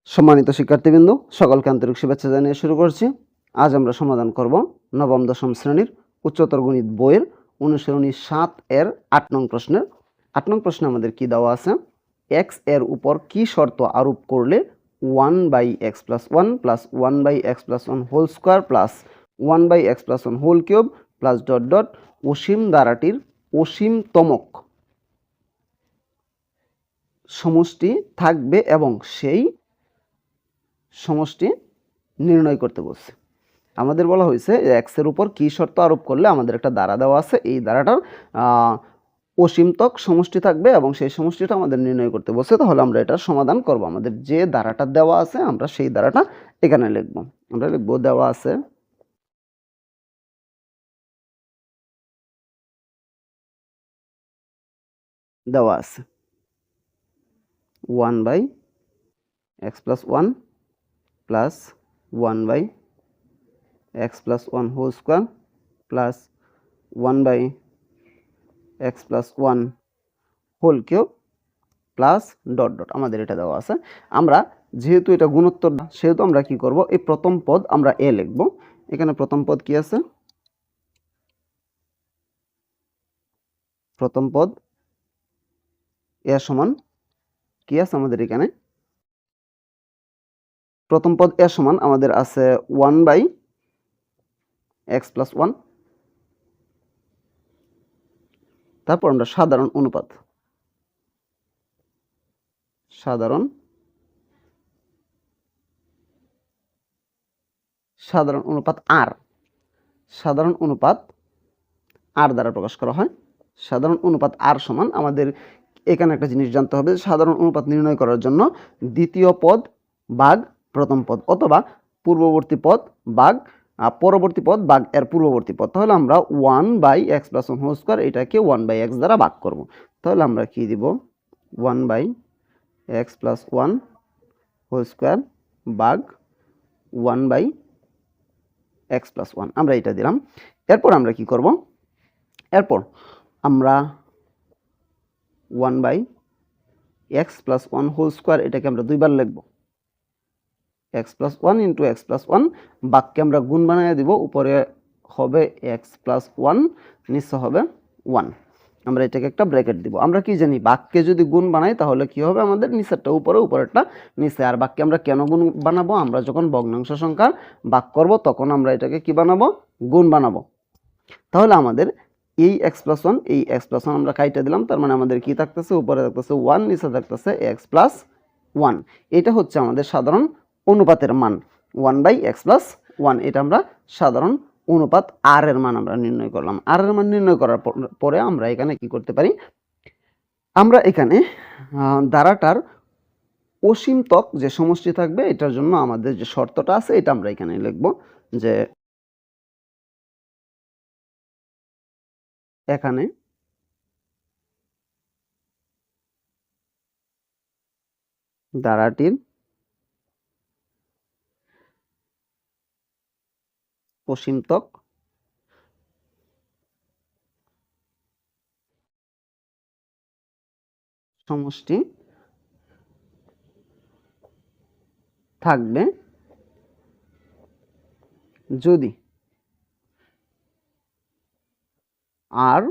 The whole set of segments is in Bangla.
সম্মানিত শিক্ষার্থীবৃন্দ, সকলকে আন্তরিক শুভেচ্ছা জানিয়ে শুরু করছি। আজ আমরা সমাধান করব নবম দশম শ্রেণীর উচ্চতর গণিত বইয়ের অনুশীলনী 7 এর 8 নং প্রশ্নের। 8 নং প্রশ্নে আমাদের কি দেওয়া আছে? x এর উপর কি শর্ত আরোপ করলে 1/x + 1 + 1/x + 1 whole square plus 1/x + 1 whole cube plus dot dot অসীম ধারাটির অসীমতমক সমষ্টি থাকবে এবং সেই সমষ্টি নির্ণয় করতে বলছে। আমাদের বলা হয়েছে এক্স এর উপর কি শর্ত আরোপ করলে আমাদের একটা ধারা দেওয়া আছে, এই ধারাটার অসীমতক সমষ্টি থাকবে এবং সেই সমষ্টিটা আমাদের নির্ণয় করতে বলছে। তাহলে আমরা এটার সমাধান করব। আমাদের যে ধারাটা দেওয়া আছে আমরা সেই ধারাটা এখানে লিখব। আমরা লিখব দেওয়া আছে দেওয়া আছে 1/x + 1 plus 1/x + 1 whole square plus 1/x + 1 whole cube plus dot dot. আমাদের এটা দেওয়া আছে। আমরা যেহেতু এটা গুণোত্তর সেহেতু আমরা কি করব, এই প্রথম পদ আমরা এ লিখব। এখানে প্রথম পদ কি আছে? প্রথম পদ এ সমান কি আছে আমাদের এখানে? প্রথম পদ এ সমান আমাদের আছে 1/x + 1। তারপর আমরা সাধারণ অনুপাত সাধারণ অনুপাত আর দ্বারা প্রকাশ করা হয়। সাধারণ অনুপাত আর সমান আমাদের এখানে একটা জিনিস জানতে হবে, সাধারণ অনুপাত নির্ণয় করার জন্য দ্বিতীয় পদ ভাগ প্রথম পদ অথবা পূর্ববর্তী পদ ভাগ পরবর্তী পদ ভাগ এর পূর্ববর্তী পদ। তাহলে আমরা 1/x + 1 হোল স্কয়ার এটাকে 1/x দ্বারা ভাগ করব। তাহলে আমরা কি দিব? 1/x + 1 হোল স্কয়ার ভাগ 1/x + 1 আমরা এটা দিলাম। এরপর আমরা কি করব? এরপর আমরা 1/x + 1 হোল স্কয়ার এটাকে আমরা দুইবার লিখব। x + 1 × x + 1 বাক্যে আমরা গুণ বানিয়ে দিব। উপরে হবে x + 1, নিচে হবে 1। আমরা এটাকে একটা ব্র্যাকেট দিব। আমরা কি জানি, বাক্যে যদি গুণ বানাই তাহলে কি হবে? আমাদের নিচেরটা উপরে, উপরেরটা নিচে। আর বাক্যে আমরা কেন গুণ বানাবো? আমরা যখন ভগ্নাংশ সংখ্যার ভাগ করব তখন আমরা এটাকে কি বানাবো? গুণ বানাবো। তাহলে আমাদের এই x + 1 এই x + 1 আমরা কাইটা দিলাম। তার মানে আমাদের কি থাকতেছে? উপরে থাকতেছে 1, নিচে থাকতেছে x + 1। এটা হচ্ছে আমাদের সাধারণ অনুপাতের মান 1/x + 1। এটা আমরা সাধারণ অনুপাত আর এর মান আমরা নির্ণয় করলাম। আর এর মান নির্ণয় করার পরে আমরা এখানে কি করতে পারি? আমরা এখানে ধারাটার অসীমতক যে সমষ্টি থাকবে এটার জন্য আমাদের যে শর্তটা আছে এটা আমরা এখানে লিখব, যে এখানে ধারাটির অসীমতক সমষ্টি থাকবে যদি r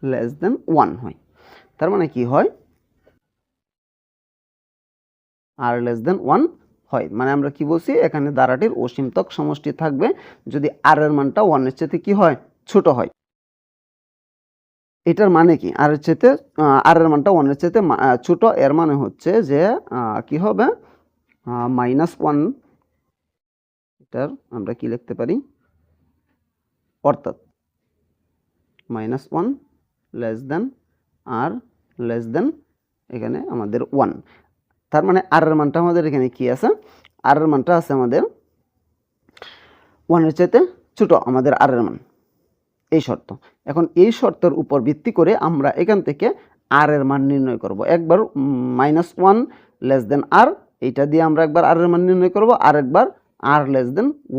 <1 হয়। তার মানে কি হয়? r <1 হয় মানে আমরা কি বলছি? এখানে ধারাটির অসীমতক সমষ্টি থাকবে যদি r এর মানটা 1 এর চেয়ে কি হয়? ছোট হয়। এটার মানে কি? r এর মানটা 1 এর চেয়ে ছোট, এর মানে হচ্ছে যে কি হবে? -1। এটার আমরা কি লিখতে পারি? অর্থাৎ -1 r এখানে আমাদের 1। তার মানে r এর মানটা আমাদের এখানে কি আছে? r এর মানটা আছে আমাদের 1 এর চাইতে ছোট, আমাদের r এর মান। এই শর্ত। এখন এই শর্তের উপর ভিত্তি করে আমরা এখান থেকে r এর মান নির্ণয় করব। একবার -1 r এইটা দিয়ে আমরা একবার r এর মান নির্ণয় করব, আর একবার r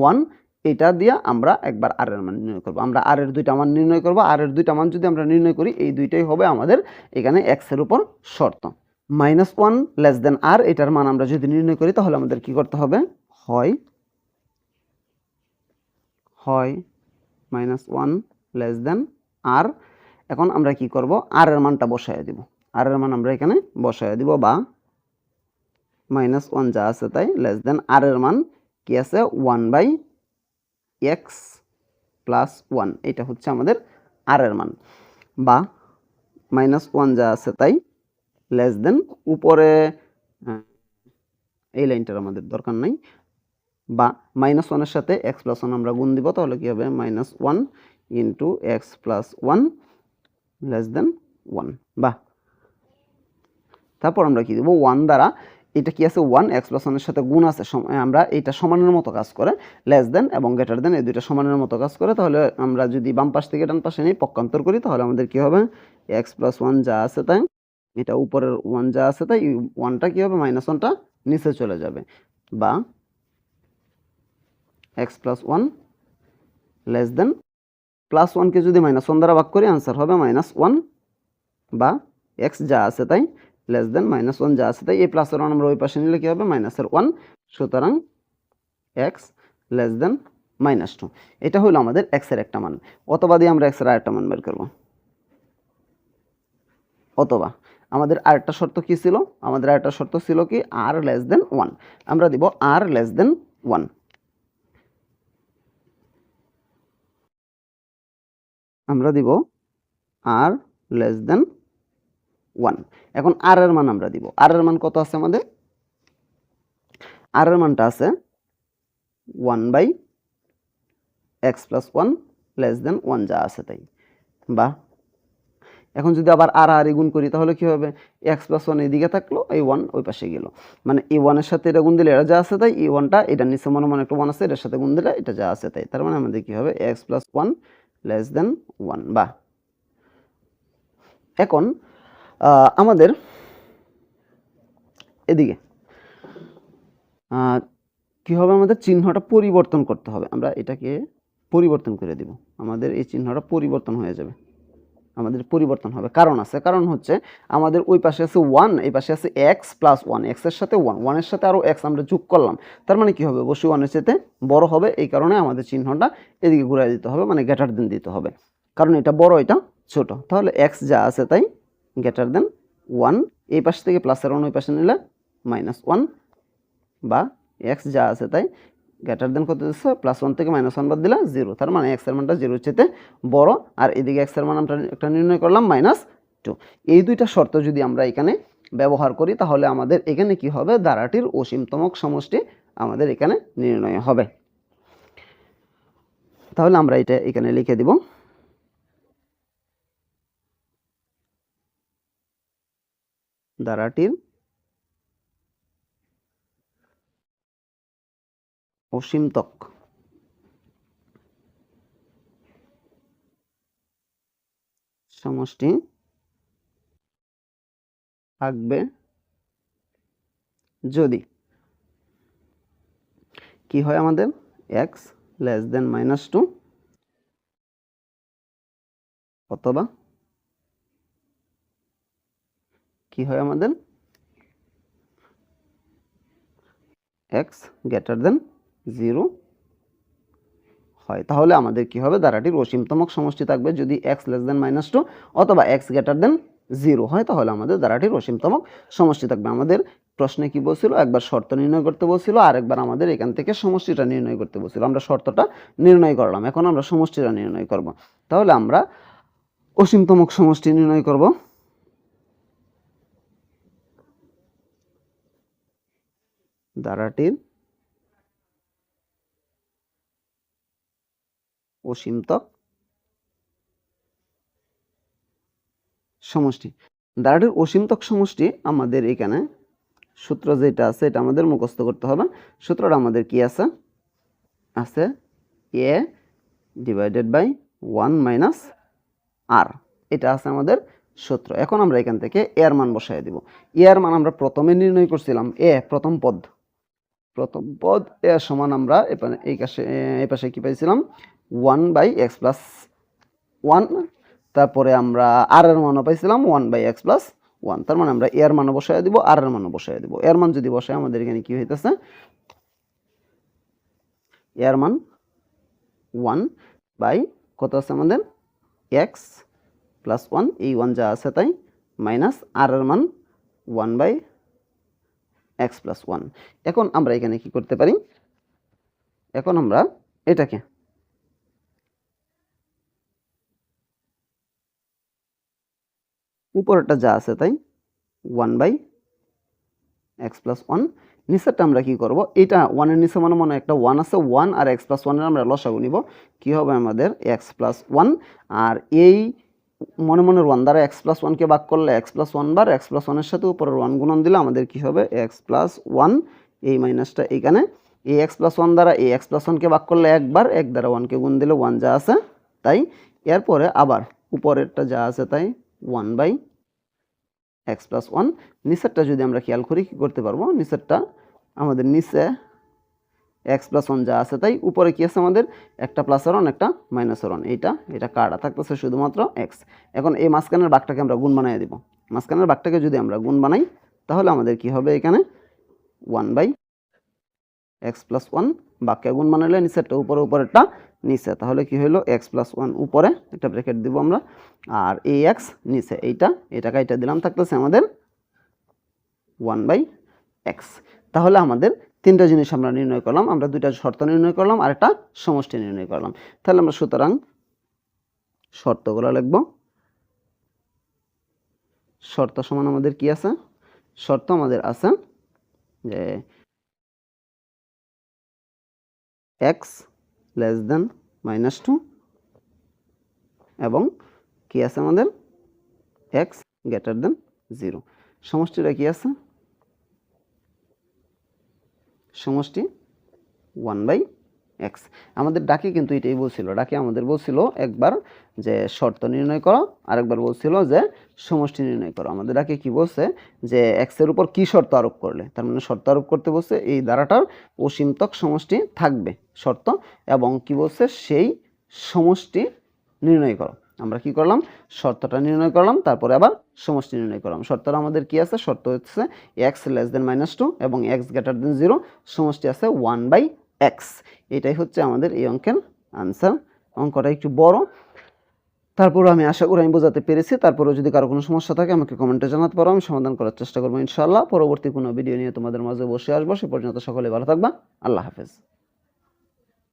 1 এটা দিয়ে আমরা একবার r এর মান নির্ণয় করব। আমরা r এর দুইটা মান নির্ণয় করব। r এর দুইটা মান যদি আমরা নির্ণয় করি এই দুইটাই হবে আমাদের এখানে x এর উপর শর্ত। -1 লেস দেন আর, এটার মান আমরা যদি নির্ণয় করি তাহলে আমাদের কি করতে হবে, হয় -1 লেস দেন আর। এখন আমরা কি করব, আর এর মানটা বসায় দিব, আর এর মান আমরা এখানে বসায় দিব, বা -1 যা আছে তাই লেস দেন আর এর মান কি আছে 1/x + 1, এটা হচ্ছে আমাদের আর এর মান, বা -1 যা আছে তাই লেস দেন উপরে এই লাইনটার আমাদের দরকার নাই, বা -1 এর সাথে x + 1 আমরা গুণ দিব, তাহলে কি হবে -1 * x + 1 লেস দেন 1, বা তারপর আমরা কি দেব 1 দ্বারা, এটা কি আছে 1 x + 1 এর সাথে গুণ আছে, আমরা এটা সমানের মতো কাজ করে, লেস দেন এবং গ্রেটার দেন এই দুইটা সমানের মতো কাজ করে, তাহলে আমরা যদি বাম পাশ থেকে ডান পাশে নিয়ে পক্ষান্তর করি তাহলে আমাদের কি হবে x + 1 যা আছে তাই, এটা উপরের 1 যা আছে তাই 1টা কি হবে, -1টা নিচে চলে যাবে, বা x + 1 লেস দেন +1 কে যদি -1 দ্বারা ভাগ করি আনসার হবে -1, বা x যা আছে তাই লেস দেন -1 যা আছে তাই, এই প্লাসের 1 আমরা ওই পাশে নিলে কি হবে -1, সুতরাং x লেস দেন -2, এটা হলো আমাদের x এর একটা মান। অথবা দিয়ে আমরা x এর আরেকটা মান বের করব, অথবা আমাদের আরেকটা শর্ত কি ছিল, আমাদের আরেকটা শর্ত ছিল কি r লেস দেন 1, আমরা দিব r লেস দেন 1, আমরা দিব r লেস দেন 1। এখন r এর মান আমরা দিব, r এর মান কত আছে আমাদের, r এর মানটা আছে 1/x + 1 লেস দেন 1 যা আছে তাই, বা এখন যদি আবার আর গুণ করি তাহলে কি হবে, x + 1 এইদিকে থাকলো, এই 1 ওই পাশে গেল, মানে এই 1 এর সাথে এটা গুণ দিলে এটা যা আছে তাই, এই 1টা এটার নিচে মনে মনে একটা 1 আছে, এটার সাথে গুণ দিলে এটা যা আছে তাই, তার মানে আমাদের কি হবে x + 1 লেস দেন 1, বা এখন আমাদের এদিকে কি হবে, আমাদের চিহ্নটা পরিবর্তন করতে হবে, আমরা এটাকে পরিবর্তন করে দিব, আমাদের এই চিহ্নটা পরিবর্তন হয়ে যাবে, আমাদের পরিবর্তন হবে, কারণ আছে, কারণ হচ্ছে আমাদের ওই পাশে আছে 1, এই পাশে আছে x + 1, x এর সাথে 1, 1 এর সাথে আরও x আমরা যোগ করলাম, তার মানে কি হবে, অবশ্যই 1 এর সাথে বড় হবে, এই কারণে আমাদের চিহ্নটা এদিকে ঘুরাই দিতে হবে, মানে গ্রেটার দেন দিতে হবে, কারণ এটা বড় এটা ছোট, তাহলে x যা আছে তাই গ্রেটার দেন 1, এই পাশ থেকে প্লাসের 1 ওই পাশে নিলে -1, বা x যা আছে তাই গ্রেটার দেন কত দিচ্ছে, +1 থেকে -1 বাদ দিলে 0, তার মানে x এর মানটা 0 এর চেয়ে বড়, আর এদিকে x এর মান আমরা একটা নির্ণয় করলাম -2। এই দুইটা শর্ত যদি আমরা এখানে ব্যবহার করি তাহলে আমাদের এখানে কি হবে, ধারাটির অসীমতমক সমষ্টি আমাদের এখানে নির্ণয় হবে। তাহলে আমরা এটা এখানে লিখে দিব, ধারাটির অসীমতক সমষ্টি থাকবে যদি কি হয় আমাদের x লেস দেন -2, অথবা কি হয় আমাদের x গ্রেটার দেন 0 হয়, তাহলে আমাদের কি হবে, ধারাটির অসীমতমক সমষ্টি থাকবে যদি x লেস দেন -2 অথবা x গ্রেটার দেন 0 হয়, তাহলে আমাদের ধারাটির অসীমতমক সমষ্টি থাকবে। আমাদের প্রশ্নে কি বলছিল, একবার শর্ত নির্ণয় করতে বলছিল, আর একবার আমাদের এখান থেকে সমষ্টিটা নির্ণয় করতে বলছিল, আমরা শর্তটা নির্ণয় করলাম, এখন আমরা সমষ্টিটা নির্ণয় করব, তাহলে আমরা অসীমতমক সমষ্টি নির্ণয় করব, ধারাটির অসীমতক সমষ্টি। ধারাটির অসীমতক সমষ্টি আমাদের এখানে সূত্র যেটা আছে এটা আমাদের মুখস্থ করতে হবে। সূত্রটা আমাদের কি আছে, আছে a divided by 1 minus r, এটা আছে আমাদের সূত্র। এখন আমরা এখান থেকে a এর মান বসাই দিব। a এর মান আমরা প্রথমে নির্ণয় করছিলাম, a প্রথম পদ a সমান আমরা এই পাশে কি পাইছিলাম 1/x + 1, তারপরে আমরা r এর মানও পাইছিলাম 1/x + 1, তার মানে আমরা এর মানও বসায় দিব আর এর মানও বসায় দিব। এর মান যদি বসায় আমাদের এখানে কি হইতেছে, এর মান 1 বাই কত আছে আমাদের x প্লাস 1, এই 1 যা আছে তাই, মাইনাস আর এর মান 1 বাই x প্লাস 1। এখন আমরা এখানে কি করতে পারি, এখন আমরা এটাকে উপরেরটা যা আছে তাই 1 বাই x প্লাস 1, নিচেরটা আমরা কি করব, এটা 1 এর নিচে মনে মনে একটা 1 আছে, 1 আর x প্লাস 1 এর আমরা লসাগু নিব, কি হবে আমাদের x প্লাস 1, আর এই মনে মনের 1 দ্বারা x প্লাস 1 কে ভাগ করলে x প্লাস 1 বার x প্লাস 1 এর সাথে উপরের 1 গুণন দিলে আমাদের কি হবে x প্লাস 1, এই মাইনাসটা এখানে, এই x প্লাস 1 দ্বারা এই x প্লাস 1 কে ভাগ করলে একবার, 1 দ্বারা 1 কে গুণ দিলে 1 যা আছে তাই, এরপরে আবার উপরেরটা যা আছে তাই 1 বাই x প্লাস 1, নিচেরটা যদি আমরা খেয়াল করি কি করতে পারবো, নিচেরটা আমাদের নিচে x প্লাস 1 যা আছে তাই, উপরে কি আছে আমাদের একটা প্লাসের 1 একটা মাইনাসের 1, এটা কাটা থাকতেছে শুধুমাত্র x। এখন এই মাঝখানের ভাগটাকে আমরা গুণ বানিয়ে দিব, মাঝখানের ভাগটাকে যদি আমরা গুণ বানাই তাহলে আমাদের কি হবে এখানে 1 বাই x প্লাস 1, বাক্যে গুণ বানাইলে নিচেরটা উপরে উপরেরটা নিচে, তাহলে কি হলো x প্লাস 1 উপরে একটা ব্র্যাকেট দিব আমরা, আর এই x নিচে, এটা কাইটা দিলাম, থাকতেছে আমাদের 1 বাই x। তাহলে আমাদের তিনটা জিনিস আমরা নির্ণয় করলাম, আমরা দুইটা শর্ত নির্ণয় করলাম আর একটা সমষ্টি নির্ণয় করলাম। তাহলে আমরা সুতরাং শর্তগুলো লিখব, শর্ত সমান আমাদের কি আছে, শর্ত আমাদের আছে যে x লেস দেন -2 এবং কি আছে আমাদের x গ্রেটার দেন 0। সমষ্টিটা কি আছে, সমষ্টি 1 বাই x। আমাদের ডাকে কিন্তু এটাই বলছিল, ডাকে আমাদের বলছিল একবার যে শর্ত নির্ণয় করো, আরেকবার বলছিল যে সমষ্টি নির্ণয় করো। আমাদের ডাকে কি বলছে যে x এর উপর কি শর্ত আরোপ করলে, তার মানে শর্ত আরোপ করতে বলছে এই ধারাটার অসীমতক সমষ্টি থাকবে শর্ত, এবং কি বলছে সেই সমষ্টি নির্ণয় করো। আমরা কি করলাম, শর্তটা নির্ণয় করলাম, তারপরে আবার সমষ্টি নির্ণয় করলাম। শর্তটা আমাদের কি আছে, শর্ত হচ্ছে x লেস দেন -2 এবং x গ্রেটার দেন 0, সমষ্টি আছে 1 বাই x। এটাই হচ্ছে আমাদের এই অঙ্কের আনসার। অঙ্কটা একটু বড়, তারপরে আমি আশা করি আমি বোঝাতে পেরেছি। তারপরে যদি কারো কোনো সমস্যা থাকে আমাকে কমেন্টে জানাতে পারো, আমি সমাধান করার চেষ্টা করবো ইনশাআল্লাহ। পরবর্তী কোনো ভিডিও নিয়ে তোমাদের মাঝে বসে আসবো। সে পর্যন্ত সকলে ভালো থাকবা। আল্লাহ হাফেজ।